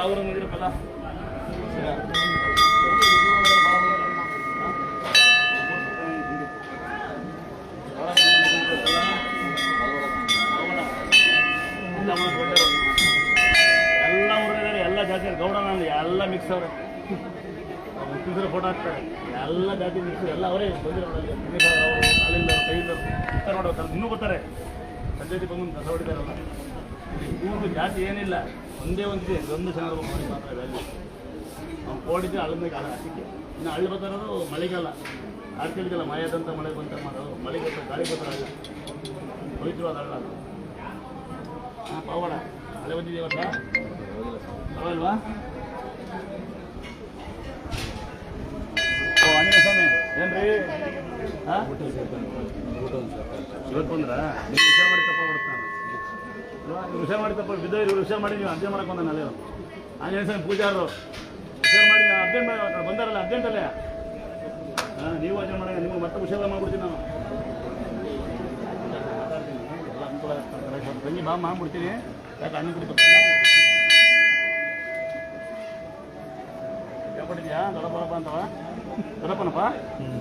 ಯಾವ ಊರ ಬಂದಿರಪ್ಪಲ್ಲ ಎಲ್ಲ ಊರಿದ್ದಾರೆ, ಎಲ್ಲ ಜಾತಿ ಗೌಡ ನಾನು ಎಲ್ಲ ಮಿಕ್ಸ್ ಅವ್ರೆ. ಮುಸ್ಲಿಮ್ಸರ ಫೋಟೋ ಹಾಕ್ತಾರೆ, ಎಲ್ಲ ಜಾತಿ ಮಿಕ್ಸ್, ಎಲ್ಲ ಅವರೇ ಬಂದಿರೋದು. ಅಲ್ಲಿಂದ ಕೈಯಿಂದ ಬರ್ತಾರೆ ನೋಡ್ತಾರೆ, ಇನ್ನೂ ಬರ್ತಾರೆ. ಪಂಚಾಯತಿ ಬಂದು ಕಸ ಹೊಡಿತಾರಲ್ಲ, ಊರು ಜಾತಿ ಏನಿಲ್ಲ, ಒಂದೇ ಒಂದಿದೆ, ಒಂದು ಚೆನ್ನಾಗಿ ಮಾಡಿ ಮಾತ್ರ ವ್ಯಾಲ್ಯೂ. ನಾವು ಕೋಡಿದ್ರೆ ಅಲ್ಲಿಂದ ಕಾಲ ಅದಕ್ಕೆ ಇನ್ನು ಹಳ್ಳಿ ಬರ್ತಾ ಇರೋದು ಮಳೆಗಾಲ. ಆಡ್ತಿದ್ದಲ್ಲ ಮಾಯಾದಂಥ ಮಳೆ ಬಂತ ಮಾಡೋದು, ಮಳೆಗೆ ಗಾಳಿ ಬರ್ತಾರಲ್ಲ, ಪವಿತ್ರವಾದ ಹಳ್ಳ. ಹಾಂ ಪಾವಡ ಮಳೆ ಬಂದಿದ್ದೀವಲ್ಲ, ಪರವಾಗಿಲ್ವಾ? ಓ ಆಂಜನೇಯ ಸ್ವಾಮಿ ಏನ್ರಿ? ಹಾಂ ಇವತ್ತು ಬಂದ್ರ ನೀವು ವಿಷಯ ಮಾಡಿ ತಪ್ಪ ಬಿಡುತ್ತೆ ನಾನು ಅಲ್ವಾ? ನೀವು ವಿಷಯ ಮಾಡಿ ತಪ್ಪ ಬಿದ್ದ ಇವ್ರು ವಿಷಯ ಮಾಡಿ ನೀವು ಅರ್ಜೆಂಟ್ ಮಾಡಕ್ಕೆ ಬಂದ ಅಲ್ಲೇ ಆಂಜನೇಯ ಸ್ವಾಮಿ ಪೂಜಾರರು ವಿಷಯ ಮಾಡಿ ಅರ್ಜೆಂಟ್ ಬಂದಾರಲ್ಲ ಅರ್ಜೆಂಟಲ್ಲೇ. ಹಾಂ ನೀವು ಅರ್ಜೆಂಟ್ ಮಾಡಿ ನಿಮಗೆ ಮತ್ತೆ ವಿಷಯ ಮಾಡ್ಬಿಡ್ತೀನಿ ನಾನು. ಎಲ್ಲ ಅನುಕೂಲ ತಂಗಿ ಬಾ ಮಾಡ್ಬಿಡ್ತೀನಿ. ಯಾಕೆ ಅನ್ನ ಕುಡಿ ಬರ್ತಾಯಿಲ್ಲ ಹೇಳ್ಕೊಟ್ಟಿದ್ಯಾ? ದೊಡ್ಡಪ್ಪನಪ್ಪ ಅಂತವ ದೊಡ್ಡಪ್ಪನಪ್ಪ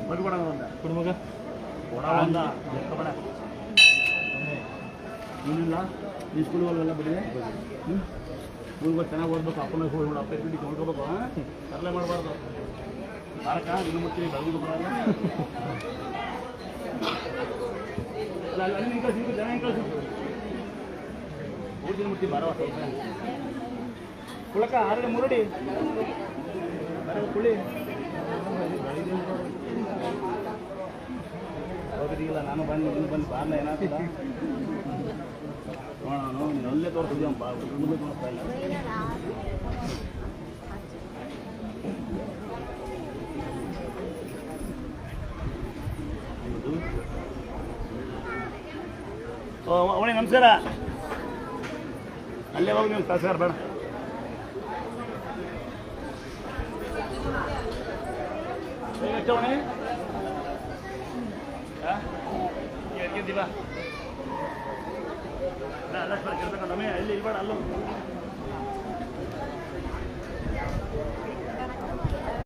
ಬರ್ಕೊಡ ಬಂದ ಕುಡುಮಗ ಕೊಡ ಬಂದ ಕಬಡ ಏನಿಲ್ಲ. ಈ ಸ್ಕೂಲ್ಗಳೆಲ್ಲ ಬಿಡಿ, ಸ್ಕೂಲ್ಗಳು ಚೆನ್ನಾಗಿ ಓದ್ಬೇಕು. ಅಪ್ಪನ ಹೋಗಿ ಅಪ್ಪ ಬಿಟ್ಟು ನೋಡ್ಕೋಬೇಕು. ತರಲೆ ಮಾಡಬಾರ್ದು. ಬಾರಕ ಇನ್ನು ಮುಟ್ಟಿ ಬೆಳಗ್ಗೆ ಬರಲ್ಲ. ಅಲ್ಲ ಅಲ್ಲಿ ಹಿಂಗೆ ಕಳಿಸಿ ಜನ ಹಿಂಗೆ ಕಳಿಸಿ ಊಟಿನ ಮುಟ್ಟಿ ಬಾರವ ಸ್ವಲ್ಪ ಕುಳಕ ಆರಡೆ ಮುರಡಿ ಕುಳಿ ಹೋಗಿದ್ದೀಗಿಲ್ಲ. ನಾನು ಬಂದು ಬಾರ್ನ ಏನಾಗ್ತದ ನೋಡೋಣ. ನೀನು ಅಲ್ಲೇ ತೋರಿಸಿದ್ಯಪ್ಪ, ಮುಂದೆ ತೋರಿಸ್ತಾ ಇಲ್ಲ. ಓ ಅವಳಿ ನಮಸ್ಕಾರ. ಅಲ್ಲೇ ಹೋಗಿ ನೀವು ತಹಸೀಲ್ದಾರ್ ಬೇಡ. ಹೇಗೆ ಹೇಳ್ತಿದ್ದೀವ ಅಲ್ಲ ಕೇಳ್ಬೇಕಲ್ಲ ನಮಗೆ ಇಲ್ಲಿ ಇಲ್ಬೇಡ ಅಲ್ಲೂ